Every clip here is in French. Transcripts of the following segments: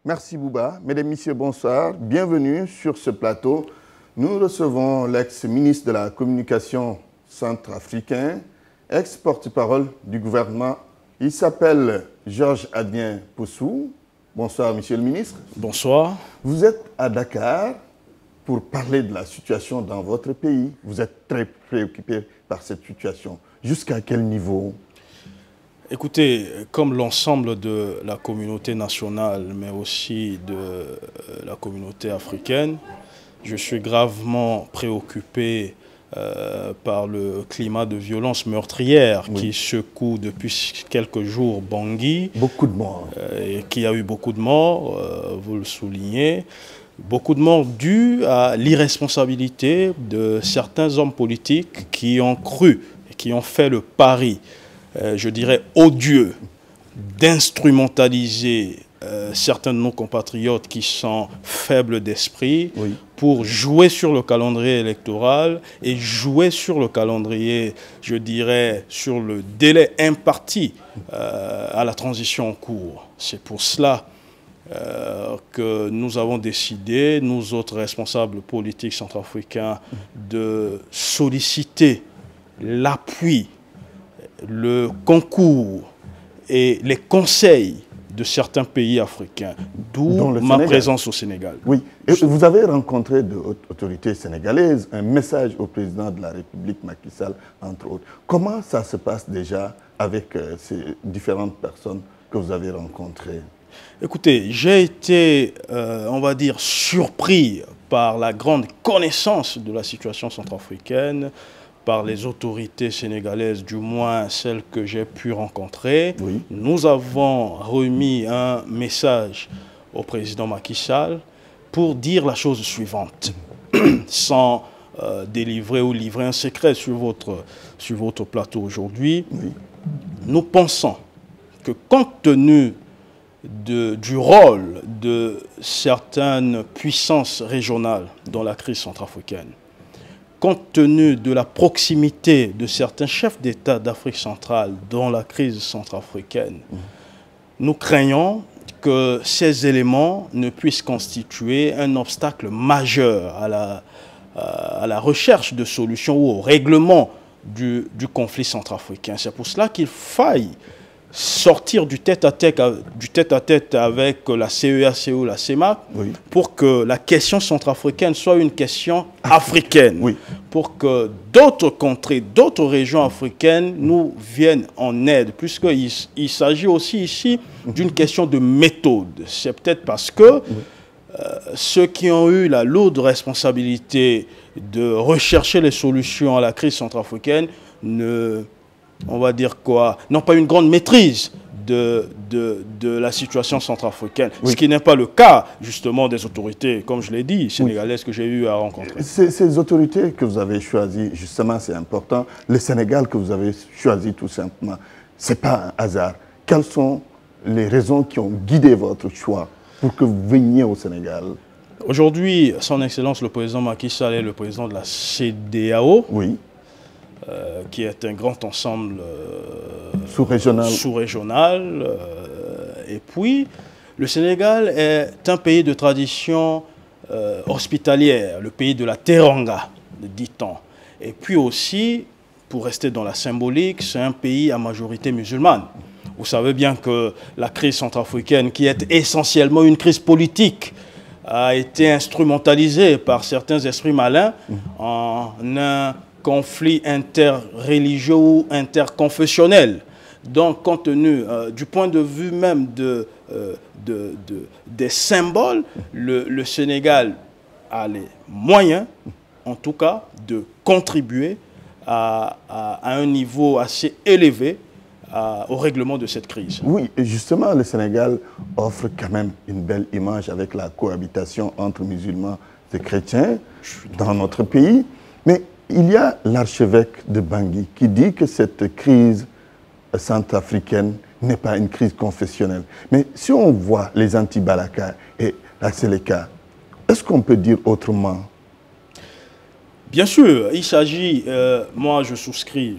Merci Bouba. Mesdames, Messieurs, bonsoir. Bienvenue sur ce plateau. Nous recevons l'ex-ministre de la Communication centrafricain, ex-porte-parole du gouvernement. Il s'appelle Georges Adrien Poussou. Bonsoir, Monsieur le ministre. Bonsoir. Vous êtes à Dakar pour parler de la situation dans votre pays. Vous êtes très préoccupé par cette situation. Jusqu'à quel niveau ? Écoutez, comme l'ensemble de la communauté nationale, mais aussi de la communauté africaine, je suis gravement préoccupé par le climat de violence meurtrière qui secoue depuis quelques jours Bangui. Beaucoup de morts. Et qui a eu beaucoup de morts, vous le soulignez. Beaucoup de morts dues à l'irresponsabilité de certains hommes politiques qui ont cru et qui ont fait le pari, je dirais odieux, d'instrumentaliser certains de nos compatriotes qui sont faibles d'esprit pour jouer sur le calendrier électoral et jouer sur le calendrier, je dirais, sur le délai imparti à la transition en cours. C'est pour cela que nous avons décidé, nous autres responsables politiques centrafricains, de solliciter l'appui, le concours et les conseils de certains pays africains, d'où ma présence au Sénégal. Oui, et vous avez rencontré d'autorités sénégalaises, un message au président de la République, Macky Sall, entre autres. Comment ça se passe déjà avec ces différentes personnes que vous avez rencontrées? Écoutez, j'ai été, on va dire, surpris par la grande connaissance de la situation centrafricaine, par les autorités sénégalaises, du moins celles que j'ai pu rencontrer. Nous avons remis un message au président Macky Sall pour dire la chose suivante, sans délivrer ou livrer un secret sur votre plateau aujourd'hui. Nous pensons que compte tenu du rôle de certaines puissances régionales dans la crise centrafricaine, compte tenu de la proximité de certains chefs d'État d'Afrique centrale dans la crise centrafricaine, nous craignons que ces éléments ne puissent constituer un obstacle majeur à la recherche de solutions ou au règlement du conflit centrafricain. C'est pour cela qu'il faille sortir du tête-à-tête avec la CEAC ou la CEMAC pour que la question centrafricaine soit une question africaine, pour que d'autres contrées, d'autres régions africaines nous viennent en aide, puisqu'il s'agit aussi ici d'une question de méthode. C'est peut-être parce que ceux qui ont eu la lourde responsabilité de rechercher les solutions à la crise centrafricaine on va dire quoi, n'ont pas une grande maîtrise de la situation centrafricaine. Ce qui n'est pas le cas, justement, des autorités, comme je l'ai dit, sénégalaises que j'ai eu à rencontrer. Ces autorités que vous avez choisies, justement, c'est important. Le Sénégal que vous avez choisi, tout simplement, ce n'est pas un hasard. Quelles sont les raisons qui ont guidé votre choix pour que vous veniez au Sénégal? Aujourd'hui, son Excellence, le président Macky Sall est le président de la CEDEAO. Qui est un grand ensemble sous-régional. Et puis, le Sénégal est un pays de tradition hospitalière, le pays de la Teranga, dit-on. Et puis aussi, pour rester dans la symbolique, c'est un pays à majorité musulmane. Vous savez bien que la crise centrafricaine, qui est essentiellement une crise politique, a été instrumentalisée par certains esprits malins en un conflit interreligieux ou interconfessionnel. Donc, compte tenu du point de vue même des symboles, le Sénégal a les moyens, en tout cas, de contribuer à un niveau assez élevé au règlement de cette crise. Oui, et justement, le Sénégal offre quand même une belle image avec la cohabitation entre musulmans et chrétiens dans notre pays. Mais il y a l'archevêque de Bangui qui dit que cette crise centrafricaine n'est pas une crise confessionnelle. Mais si on voit les anti-Balaka et la Séléka, est-ce qu'on peut dire autrement? Bien sûr, il s'agit, moi je souscris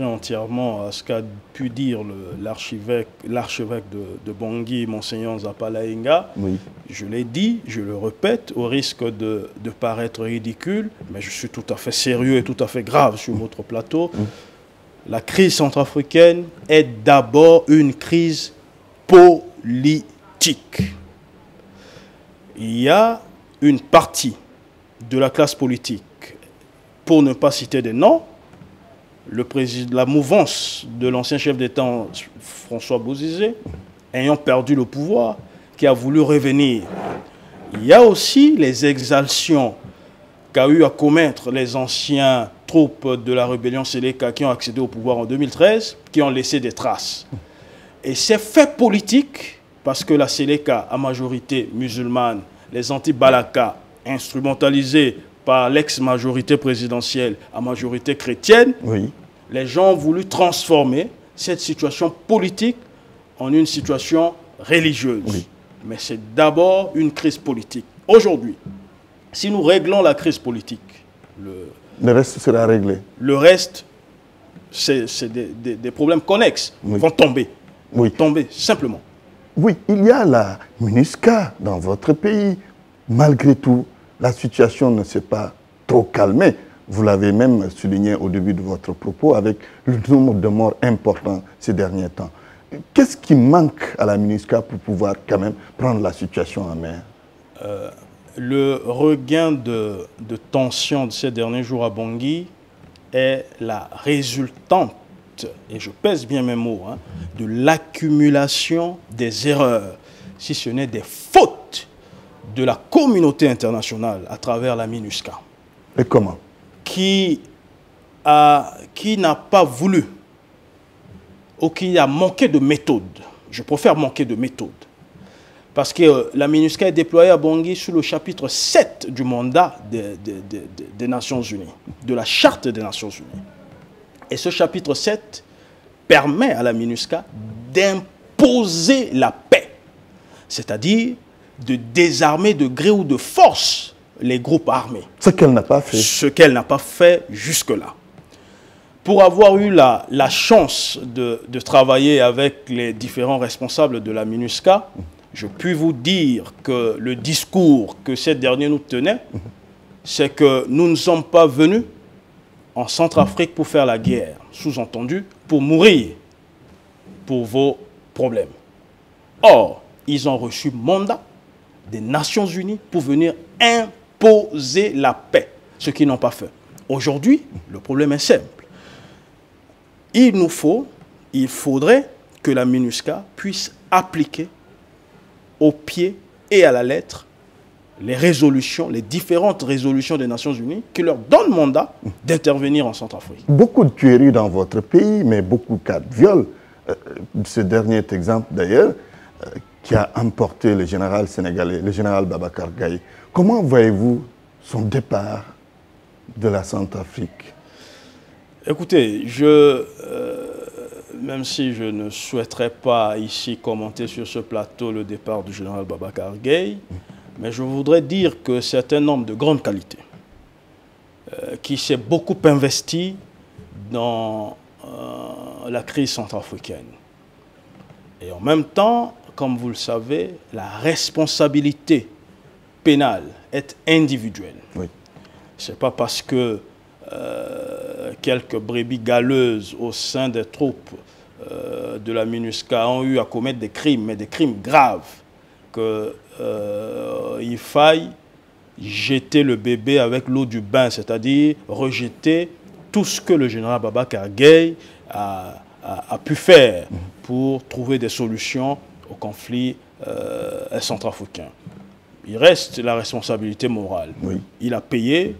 entièrement à ce qu'a pu dire l'archevêque de Bangui, Monseigneur Nzapala Enga. Oui. Je l'ai dit, je le répète, au risque de paraître ridicule, mais je suis tout à fait sérieux et tout à fait grave sur votre plateau. La crise centrafricaine est d'abord une crise politique. Il y a une partie de la classe politique, pour ne pas citer des noms, la mouvance de l'ancien chef d'État François Bozizé, ayant perdu le pouvoir, qui a voulu revenir. Il y a aussi les exaltations qu'a eu à commettre les anciens troupes de la rébellion Séléka qui ont accédé au pouvoir en 2013, qui ont laissé des traces. Et ces faits politiques, parce que la Séléka, à majorité musulmane, les anti-Balaka, instrumentalisés par l'ex-majorité présidentielle à majorité chrétienne, Oui. les gens ont voulu transformer cette situation politique en une situation religieuse. Oui. Mais c'est d'abord une crise politique. Aujourd'hui, si nous réglons la crise politique, Le reste sera réglé. le reste, c'est des problèmes connexes, Oui. vont tomber. Oui. Tomber, simplement. Oui, il y a la MINUSCA dans votre pays. Malgré tout, la situation ne s'est pas trop calmée. Vous l'avez même souligné au début de votre propos avec le nombre de morts important ces derniers temps. Qu'est-ce qui manque à la MINUSCA pour pouvoir quand même prendre la situation en main? Le regain de tension de ces derniers jours à Bangui est la résultante, et je pèse bien mes mots, de l'accumulation des erreurs, si ce n'est des fautes de la communauté internationale à travers la MINUSCA. Et comment? Qui n'a pas voulu, ou qui a manqué de méthode. Je préfère manquer de méthode. Parce que la MINUSCA est déployée à Bangui sous le chapitre 7 du mandat des Nations Unies, de la Charte des Nations Unies. Et ce chapitre 7 permet à la MINUSCA d'imposer la paix, c'est-à-dire de désarmer de gré ou de force les groupes armés. Ce qu'elle n'a pas fait. Ce qu'elle n'a pas fait jusque-là. Pour avoir eu la chance de travailler avec les différents responsables de la MINUSCA, je puis vous dire que le discours que ces derniers nous tenaient, c'est que nous ne sommes pas venus en Centrafrique pour faire la guerre, sous-entendu, pour mourir pour vos problèmes. Or, ils ont reçu mandat des Nations Unies pour venir imposer la paix, ce qu'ils n'ont pas fait. Aujourd'hui, le problème est simple. Il faudrait que la MINUSCA puisse appliquer au pied et à la lettre les résolutions, les différentes résolutions des Nations Unies qui leur donnent mandat d'intervenir en Centrafrique. Beaucoup de tueries dans votre pays, mais beaucoup de cas de viol. Ce dernier exemple d'ailleurs, qui a emporté le général sénégalais, le général Babacar Gaye. Comment voyez-vous son départ de la Centrafrique? Écoutez, même si je ne souhaiterais pas ici commenter sur ce plateau le départ du général Babacar Gaye, mais je voudrais dire que c'est un homme de grande qualité, qui s'est beaucoup investi dans la crise centrafricaine. Et en même temps, comme vous le savez, la responsabilité pénale est individuelle. Oui. Ce n'est pas parce que quelques brebis galeuses au sein des troupes de la MINUSCA ont eu à commettre des crimes, mais des crimes graves, qu'il faille jeter le bébé avec l'eau du bain, c'est-à-dire rejeter tout ce que le général Babacar Gaye a pu faire pour trouver des solutions au conflit centrafricain. Il reste la responsabilité morale. Oui. Il a payé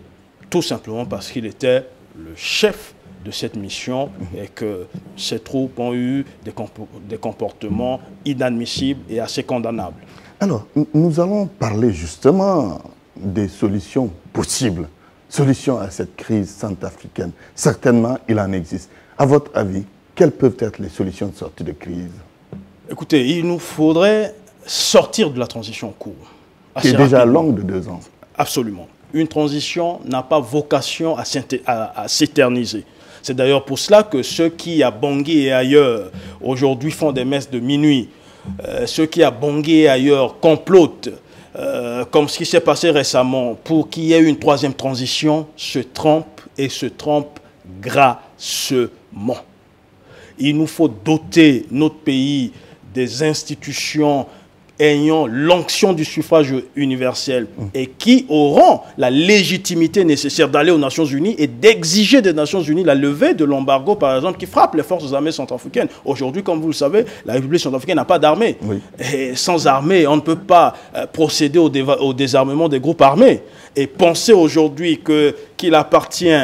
tout simplement parce qu'il était le chef de cette mission et que ces troupes ont eu des comportements inadmissibles et assez condamnables. Alors, nous allons parler justement des solutions possibles, solutions à cette crise centrafricaine. Certainement, il en existe. À votre avis, quelles peuvent être les solutions de sortie de crise? Écoutez, il nous faudrait sortir de la transition en cours. Qui est déjà longue de 2 ans. Absolument. une transition n'a pas vocation à s'éterniser. C'est d'ailleurs pour cela que ceux qui, à Bangui et ailleurs, aujourd'hui font des messes de minuit, ceux qui, à Bangui et ailleurs, complotent, comme ce qui s'est passé récemment, pour qu'il y ait une troisième transition, se trompent et se trompent grassement. Il nous faut doter notre pays des institutions ayant l'onction du suffrage universel et qui auront la légitimité nécessaire d'aller aux Nations Unies et d'exiger des Nations Unies la levée de l'embargo, par exemple, qui frappe les forces armées centrafricaines. Aujourd'hui, comme vous le savez, la République centrafricaine n'a pas d'armée. Oui. Et sans armée, on ne peut pas procéder au désarmement des groupes armés. Et penser aujourd'hui qu'il appartient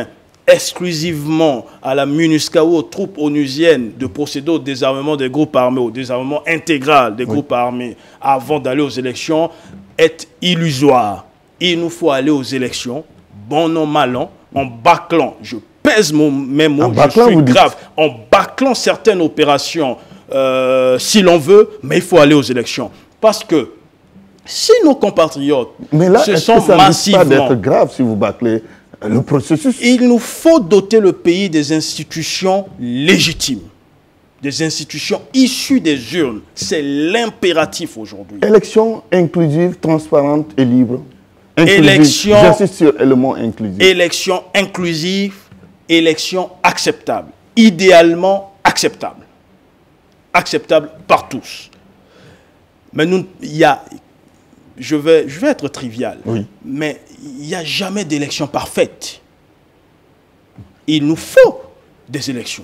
exclusivement à la MINUSCA ou aux troupes onusiennes de procéder au désarmement des groupes armés, au désarmement intégral des groupes armés avant d'aller aux élections est illusoire. Il nous faut aller aux élections, bon an, mal an, en bâclant, je pèse mes mots, je suis grave, en bâclant certaines opérations si l'on veut, mais il faut aller aux élections. Parce que si nos compatriotes se sont massivement... Mais là, est-ce que ça ne risque pas d'être grave si vous bâclez le processus? Il nous faut doter le pays des institutions légitimes, des institutions issues des urnes. C'est l'impératif aujourd'hui. Élection inclusive, transparente et libre. J'insiste sur le mot inclusif. Élection inclusive, élection acceptable. Idéalement acceptable. Acceptable par tous. Mais nous, je vais être trivial, mais il n'y a jamais d'élection parfaite. Il nous faut des élections.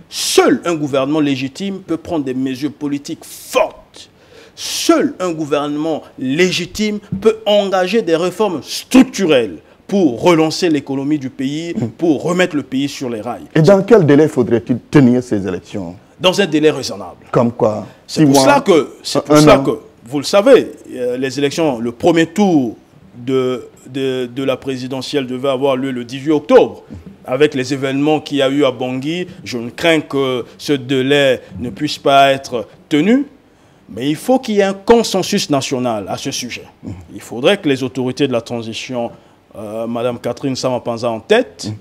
Seul un gouvernement légitime peut prendre des mesures politiques fortes. Seul un gouvernement légitime peut engager des réformes structurelles pour relancer l'économie du pays, pour remettre le pays sur les rails. Et dans quel délai faudrait-il tenir ces élections? Dans un délai raisonnable. Comme quoi? C'est pour cela que, vous le savez, les élections, le premier tour de la présidentielle devait avoir lieu le 18 octobre. Avec les événements qu'il y a eu à Bangui, je ne crains que ce délai ne puisse pas être tenu. Mais il faut qu'il y ait un consensus national à ce sujet. Il faudrait que les autorités de la transition, Mme Catherine Samba-Panza en tête,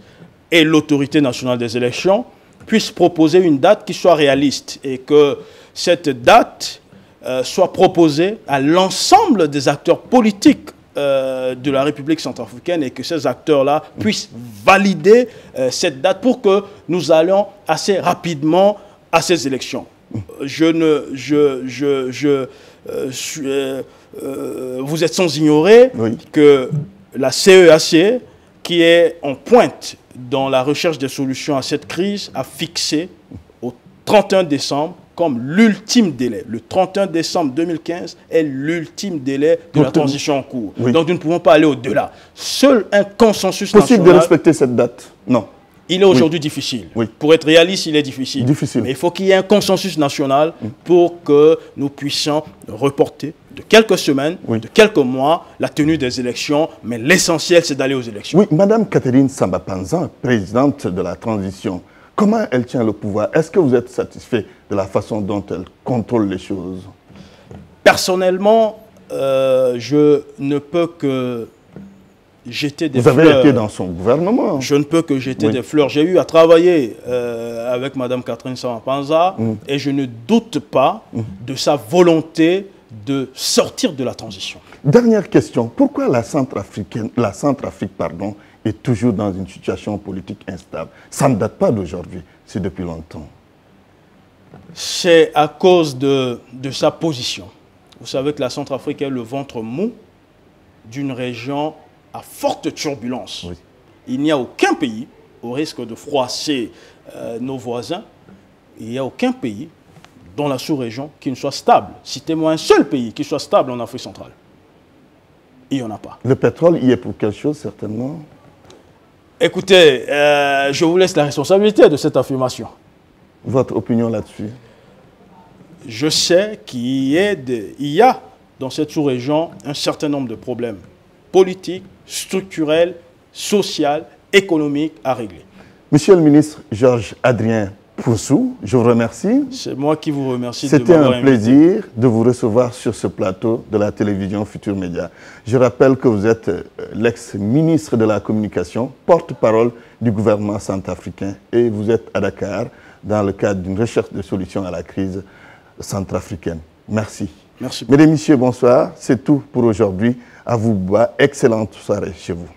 et l'autorité nationale des élections, puissent proposer une date qui soit réaliste et que cette date soit proposée à l'ensemble des acteurs politiques de la République centrafricaine et que ces acteurs-là puissent valider cette date pour que nous allions assez rapidement à ces élections. Vous êtes sans ignorer que la CEAC, qui est en pointe dans la recherche des solutions à cette crise, a fixé au 31 décembre comme l'ultime délai. Le 31 décembre 2015 est l'ultime délai de la transition en cours. Donc nous ne pouvons pas aller au-delà. Seul un consensus national... Possible de respecter cette date? Non. Il est aujourd'hui difficile. Pour être réaliste, il est difficile. Mais il faut qu'il y ait un consensus national pour que nous puissions reporter de quelques semaines, de quelques mois, la tenue des élections. Mais l'essentiel, c'est d'aller aux élections. Oui, Mme Catherine Samba-Panza, présidente de la transition, comment elle tient le pouvoir? Est-ce que vous êtes satisfait de la façon dont elle contrôle les choses? Personnellement, je ne peux que jeter des fleurs. Vous avez été dans son gouvernement. Je ne peux que jeter des fleurs. J'ai eu à travailler avec Mme Catherine Samba-Panza et je ne doute pas de sa volonté de sortir de la transition. Dernière question. Pourquoi la Centrafrique, est toujours dans une situation politique instable? Ça ne date pas d'aujourd'hui, c'est depuis longtemps. C'est à cause de sa position. Vous savez que la Centrafrique est le ventre mou d'une région à forte turbulence. Il n'y a aucun pays, au risque de froisser nos voisins, il n'y a aucun pays dans la sous-région qui ne soit stable. Citez-moi un seul pays qui soit stable en Afrique centrale. Il n'y en a pas. Le pétrole y est pour quelque chose, certainement? Écoutez, je vous laisse la responsabilité de cette affirmation. Votre opinion là-dessus? Je sais qu'il y a dans cette sous-région un certain nombre de problèmes politiques, structurels, sociaux, économiques à régler. Monsieur le ministre Georges Adrien Poussou, je vous remercie. C'est moi qui vous remercie. C'était un plaisir de vous recevoir sur ce plateau de la télévision Futur Média. Je rappelle que vous êtes l'ex-ministre de la Communication, porte-parole du gouvernement centrafricain et vous êtes à Dakar dans le cadre d'une recherche de solutions à la crise centrafricaine. Merci. Merci. Mesdames et messieurs, bonsoir. C'est tout pour aujourd'hui. À vous, excellente soirée chez vous.